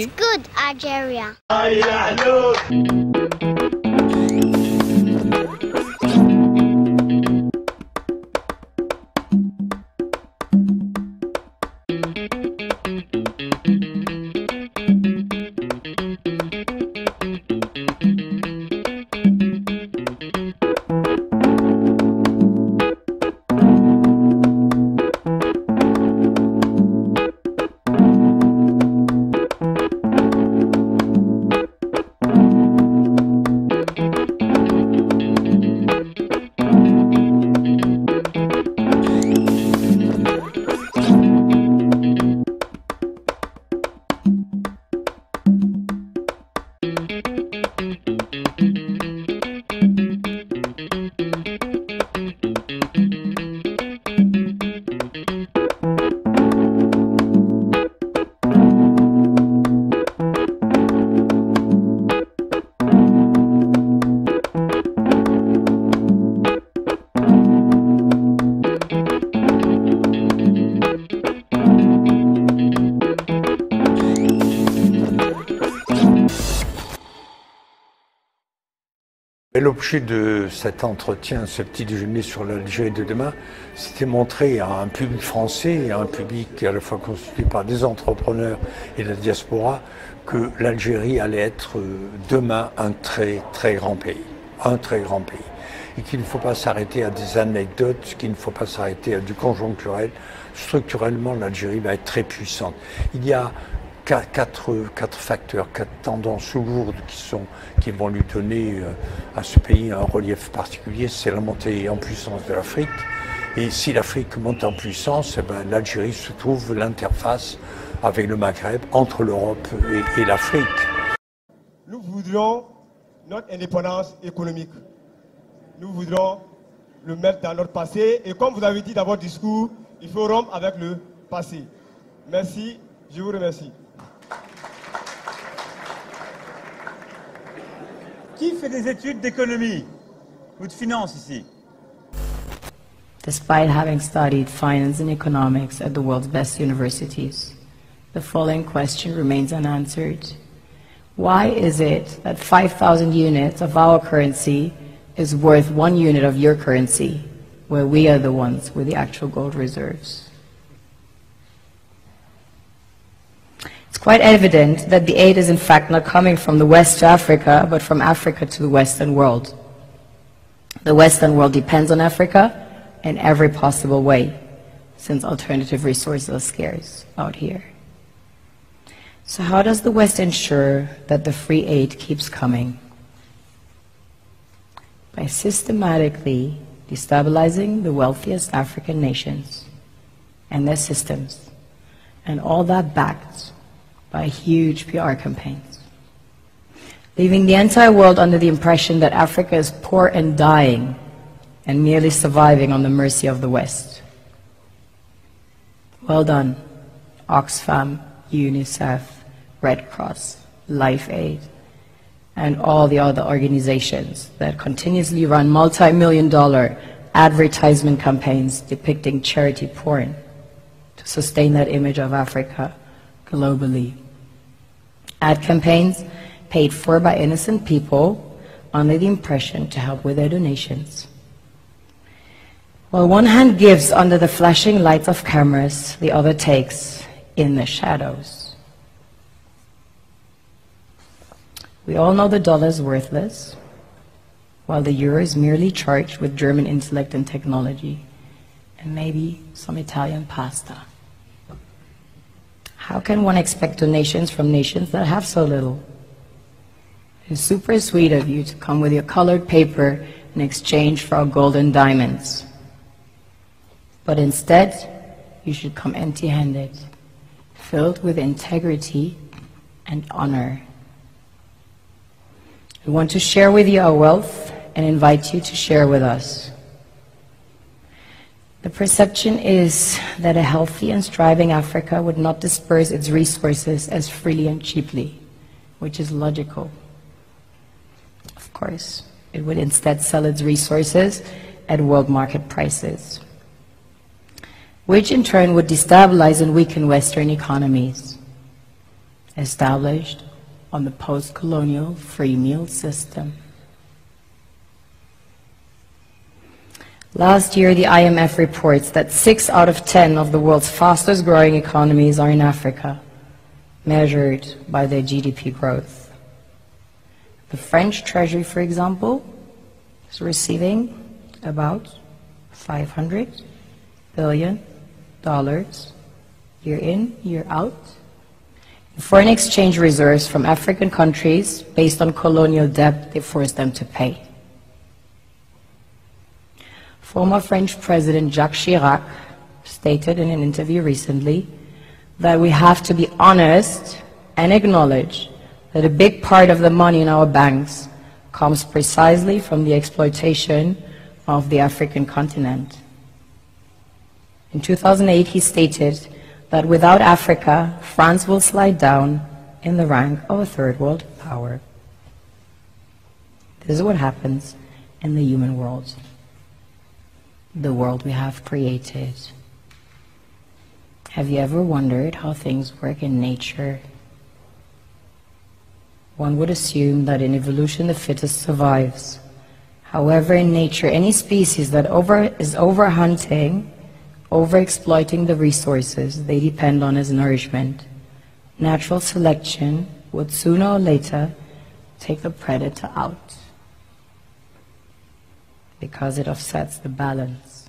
It's good, Algeria. L'objet de cet entretien, ce petit déjeuner sur l'Algérie de demain, c'était montrer à un public français et à un public à la fois constitué par des entrepreneurs et de la diaspora que l'Algérie allait être demain un très très grand pays. Un très grand pays. Et qu'il ne faut pas s'arrêter à des anecdotes, qu'il ne faut pas s'arrêter à du conjoncturel. Structurellement, l'Algérie va être très puissante. Il y a quatre facteurs, quatre tendances lourdes qui vont lui donner à ce pays un relief particulier. C'est la montée en puissance de l'Afrique. Et si l'Afrique monte en puissance, eh ben, l'Algérie se trouve l'interface avec le Maghreb, entre l'Europe et l'Afrique. Nous voudrions notre indépendance économique. Nous voudrons le mettre dans notre passé. Et comme vous avez dit dans votre discours, il faut rompre avec le passé. Merci, je vous remercie. Qui fait des études d'économie ou de finance ici? Despite having studied finance and economics at the world's best universities, the following question remains unanswered. Why is it that 5,000 units of our currency is worth 1 unit of your currency, where we are the ones with the actual gold reserves? It's quite evident that the aid is in fact not coming from the West to Africa, but from Africa to the Western world. The Western world depends on Africa in every possible way, since alternative resources are scarce out here. So how does the West ensure that the free aid keeps coming? By systematically destabilizing the wealthiest African nations and their systems, and all that backed by huge PR campaigns, leaving the entire world under the impression that Africa is poor and dying and merely surviving on the mercy of the West. Well done, Oxfam, UNICEF, Red Cross, Life Aid, and all the other organizations that continuously run multi-million-dollar advertisement campaigns depicting charity porn to sustain that image of Africa globally. Ad campaigns paid for by innocent people under the impression to help with their donations. While one hand gives under the flashing lights of cameras, the other takes in the shadows. We all know the dollar is worthless, while the euro is merely charged with German intellect and technology, and maybe some Italian pasta. How can one expect donations from nations that have so little? It's super sweet of you to come with your colored paper in exchange for our gold and diamonds. But instead, you should come empty-handed, filled with integrity and honor. We want to share with you our wealth and invite you to share with us. The perception is that a healthy and striving Africa would not disperse its resources as freely and cheaply, which is logical. Of course, it would instead sell its resources at world market prices, which in turn would destabilize and weaken Western economies. established on the post-colonial free meal system. Last year, the IMF reports that 6 out of 10 of the world's fastest growing economies are in Africa, measured by their GDP growth. The French Treasury, for example, is receiving about $500 billion year in, year out, in foreign exchange reserves from African countries based on colonial debt they forced them to pay. Former French President Jacques Chirac stated in an interview recently that we have to be honest and acknowledge that a big part of the money in our banks comes precisely from the exploitation of the African continent. In 2008, he stated that without Africa, France will slide down in the rank of a third world power. This is what happens in the human world, the world we have created. Have you ever wondered how things work in nature? One would assume that in evolution the fittest survives. However, in nature, any species that is overhunting, overexploiting the resources they depend on as nourishment, natural selection would sooner or later take the predator out, because it offsets the balance.